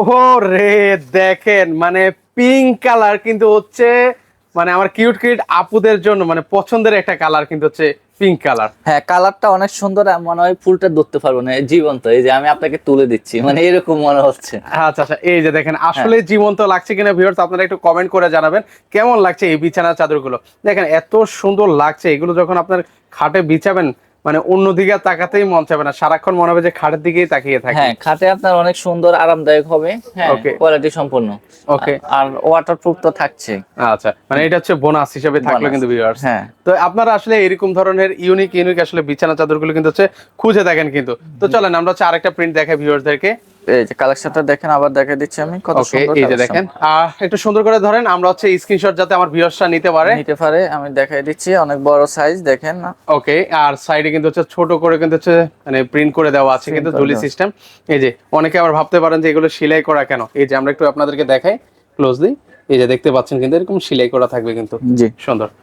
ওরে দেখেন, মানে পিঙ্ক কালার কিন্তু হচ্ছে, মানে আমার কিউট কিউট আপুদের জন্য মানে পছন্দের একটা কালার কিন্তু হচ্ছে পিঙ্ক কালার। হ্যাঁ, কালারটা অনেক সুন্দর, মনে হয় ফুলটা ধরতে পারবো না, জীবন্ত। এই যে আমি আপনাকে তুলে দিচ্ছি, মানে এরকম মনে হচ্ছে। আচ্ছা আচ্ছা, এই যে দেখেন হ্যাঁ আসলে জীবন্ত লাগছে কিনা ভিউয়ার্স, আপনারা একটু কমেন্ট করে জানাবেন কেমন লাগছে এই বিছানার চাদরগুলো। দেখেন এত সুন্দর লাগছে এগুলো, যখন আপনার খাটে বিছাবেন মানে অন্যদিকে তাকাতেই মন চাবে না, সারাক্ষণ মনে হবে যে খাটের দিকেই তাকিয়ে থাকি। হ্যাঁ, খাটে আপনার অনেক সুন্দর আরামদায়ক হবে। হ্যাঁ, ওকে কোয়ালিটি সম্পন্ন। ওকে। আর ওয়াটারপ্রুফ তো থাকছে। আচ্ছা, মানে এটা হচ্ছে বোনাস হিসেবে থাকলো বোনাস। কিন্তু ভিউয়ার্স। হ্যাঁ তো আপনারা আসলে এরকম ধরনের ইউনিক ইউনিক আসলে বিছানা চাদরগুলো কিন্তু হচ্ছে খুঁজে দেখেন কিন্তু। তো চলেন আমরা হচ্ছে আরেকটা প্রিন্ট দেখাই ভিউয়ার্সদেরকে। এই যে কালেকশনটা দেখেন, আবার দেখাই দিচ্ছি আমি, কত ওকে, সুন্দর এই যে কালেকশন। দেখেন একটু সুন্দর করে ধরেন, আমরা হচ্ছে স্ক্রিনশট যাতে আমার ভিউয়ার্সরা নিতে পারে। নিতে পারে, আমি দেখাই দিচ্ছি, অনেক বড় সাইজ দেখেন। ওকে, আর সাইডে কিন্তু হচ্ছে ছোট করে কিন্তু হচ্ছে মানে প্রিন্ট করে দেওয়া আছে Print কিন্তু করে ঝুলি দেওয়া আছে। সিস্টেম। এই যে অনেকে আবার ভাবতে পারেন যে এগুলো সেলাই করা কেন, এই যে আমরা একটু আপনাদেরকে দেখাই ক্লোজলি। এই যে দেখতে পাচ্ছেন কিন্তু এরকম সেলাই করা থাকবে কিন্তু, জি। সুন্দর।